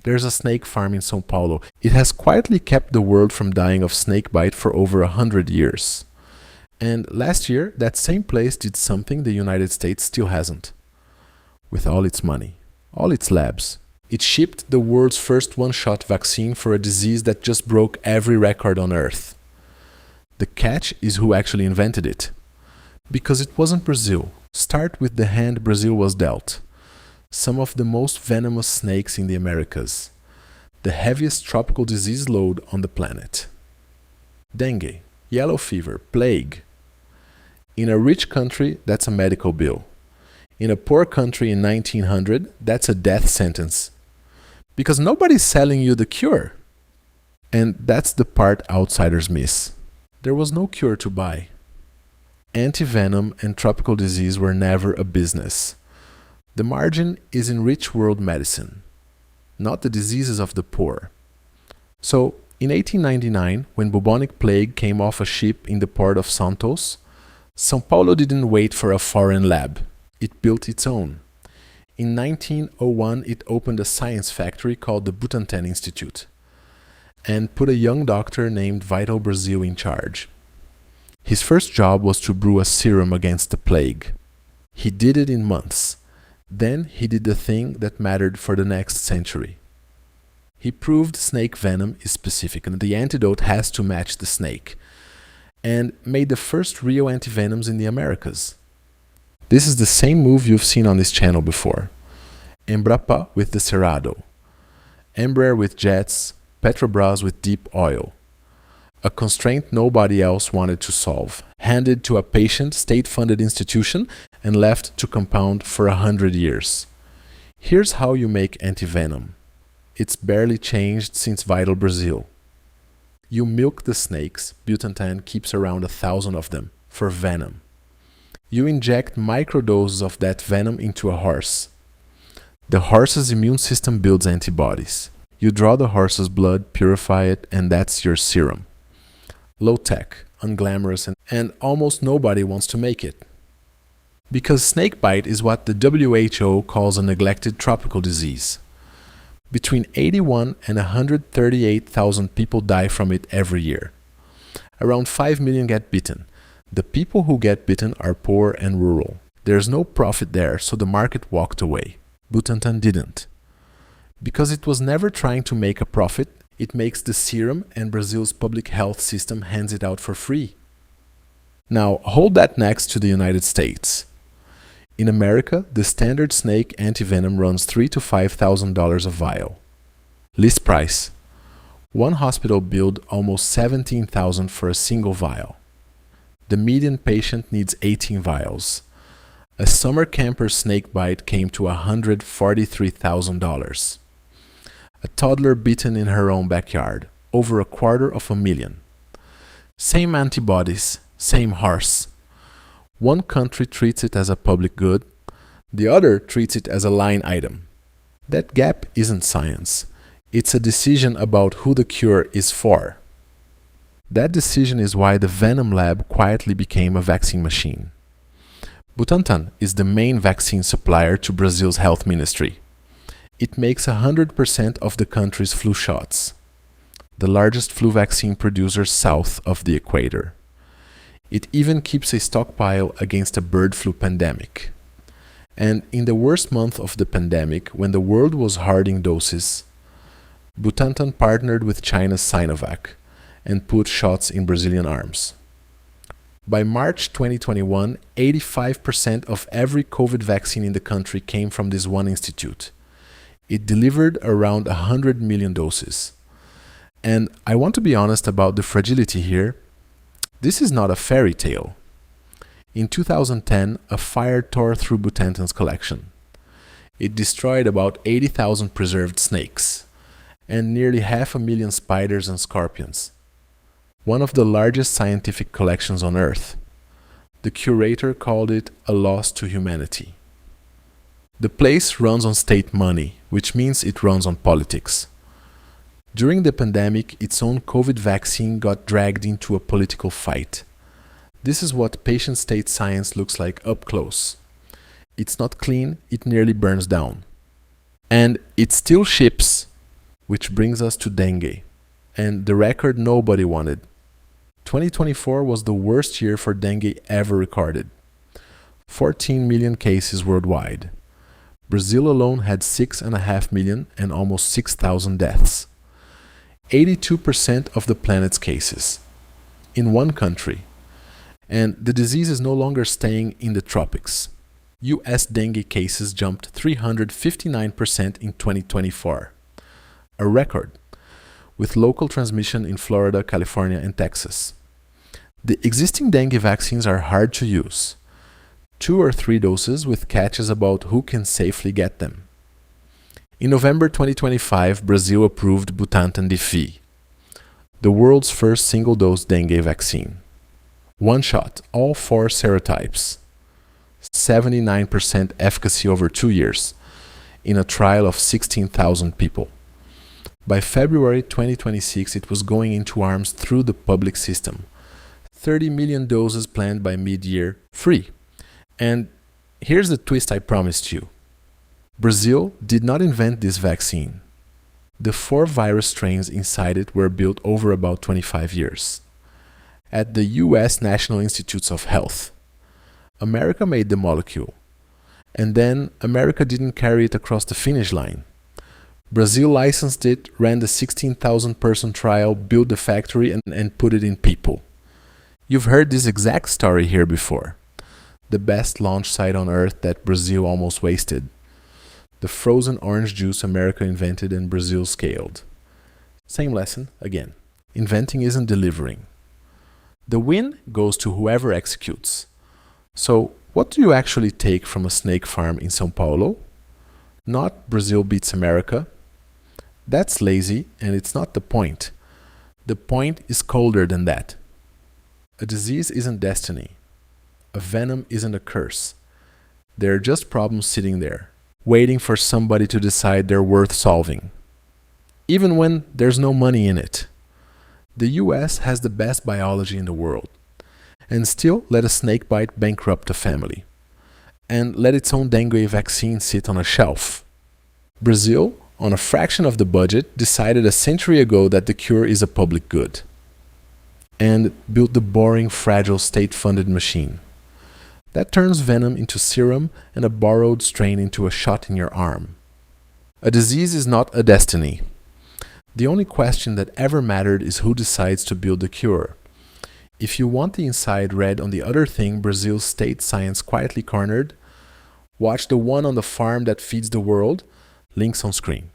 There's a snake farm in São Paulo. It has quietly kept the world from dying of snakebite for over 100 years. And last year, that same place did something the United States still hasn't. With all its money, all its labs, it shipped the world's first one-shot vaccine for a disease that just broke every record on Earth. The catch is who actually invented it. Because it wasn't Brazil. Start with the hand Brazil was dealt. Some of the most venomous snakes in the Americas. The heaviest tropical disease load on the planet. Dengue, yellow fever, plague. In a rich country, that's a medical bill. In a poor country in 1900, that's a death sentence. Because nobody's selling you the cure. And that's the part outsiders miss. There was no cure to buy. Antivenom and tropical disease were never a business. The margin is in rich world medicine, not the diseases of the poor. So, in 1899, when bubonic plague came off a ship in the port of Santos, São Paulo didn't wait for a foreign lab. It built its own. In 1901, it opened a science factory called the Butantan Institute and put a young doctor named Vital Brazil in charge. His first job was to brew a serum against the plague. He did it in months. Then he did the thing that mattered for the next century. He proved snake venom is specific and the antidote has to match the snake, and made the first real antivenoms in the Americas. This is the same move you've seen on this channel before. Embrapa with the Cerrado, Embraer with jets, Petrobras with deep oil. A constraint nobody else wanted to solve, handed to a patient state-funded institution and left to compound for 100 years. Here's how you make antivenom. It's barely changed since Vital Brazil. You milk the snakes, Butantan keeps around 1,000 of them, for venom. You inject microdoses of that venom into a horse. The horse's immune system builds antibodies. You draw the horse's blood, purify it, and that's your serum. Low-tech, unglamorous, and almost nobody wants to make it. Because snakebite is what the WHO calls a neglected tropical disease. Between 81 and 138,000 people die from it every year. Around 5 million get bitten. The people who get bitten are poor and rural. There's no profit there, so the market walked away. Butantan didn't. Because it was never trying to make a profit, it makes the serum and Brazil's public health system hands it out for free. Now, hold that next to the United States. In America, the standard snake antivenom runs $3,000 to $5,000 a vial. List price. One hospital billed almost $17,000 for a single vial. The median patient needs 18 vials. A summer camper's snakebite came to $143,000. A toddler bitten in her own backyard, over $250,000. Same antibodies, same horse. One country treats it as a public good, the other treats it as a line item. That gap isn't science. It's a decision about who the cure is for. That decision is why the Venom Lab quietly became a vaccine machine. Butantan is the main vaccine supplier to Brazil's health ministry. It makes 100% of the country's flu shots, the largest flu vaccine producer south of the equator. It even keeps a stockpile against a bird flu pandemic. And in the worst month of the pandemic, when the world was hoarding doses, Butantan partnered with China's Sinovac and put shots in Brazilian arms. By March 2021, 85% of every COVID vaccine in the country came from this one institute. It delivered around 100 million doses. And I want to be honest about the fragility here. This is not a fairy tale. In 2010, a fire tore through Butantan's collection. It destroyed about 80,000 preserved snakes and nearly 500,000 spiders and scorpions. One of the largest scientific collections on Earth. The curator called it a loss to humanity. The place runs on state money, which means it runs on politics. During the pandemic, its own COVID vaccine got dragged into a political fight. This is what patient-state science looks like up close. It's not clean, it nearly burns down. And it still ships. Which brings us to dengue, and the record nobody wanted. 2024 was the worst year for dengue ever recorded. 14 million cases worldwide. Brazil alone had 6.5 million and almost 6,000 deaths. 82% of the planet's cases. In one country. And the disease is no longer staying in the tropics. US dengue cases jumped 359% in 2024. A record, with local transmission in Florida, California, and Texas. The existing dengue vaccines are hard to use. 2 or 3 doses with catches about who can safely get them. In November 2025, Brazil approved Butantan DF, the world's first single-dose dengue vaccine. One shot, all 4 serotypes. 79% efficacy over 2 years, in a trial of 16,000 people. By February 2026, it was going into arms through the public system. 30 million doses planned by mid-year, free. And here's the twist I promised you. Brazil did not invent this vaccine. The 4 virus strains inside it were built over about 25 years. At the US National Institutes of Health. America made the molecule. And then America didn't carry it across the finish line. Brazil licensed it, ran the 16,000 person trial, built the factory and put it in people. You've heard this exact story here before. The best launch site on earth that Brazil almost wasted. The frozen orange juice America invented and Brazil scaled. Same lesson again. Inventing isn't delivering. The win goes to whoever executes. So, what do you actually take from a snake farm in São Paulo? Not Brazil beats America. That's lazy, and it's not the point. The point is colder than that. A disease isn't destiny. A venom isn't a curse. They're just problems sitting there, waiting for somebody to decide they're worth solving. Even when there's no money in it. The US has the best biology in the world, and still let a snakebite bankrupt a family, and let its own dengue vaccine sit on a shelf. Brazil, on a fraction of the budget, decided a century ago that the cure is a public good, and built the boring, fragile state-funded machine that turns venom into serum and a borrowed strain into a shot in your arm. A disease is not a destiny. The only question that ever mattered is who decides to build the cure. If you want the inside read on the other thing Brazil's state science quietly cornered, watch the one on the farm that feeds the world, links on screen.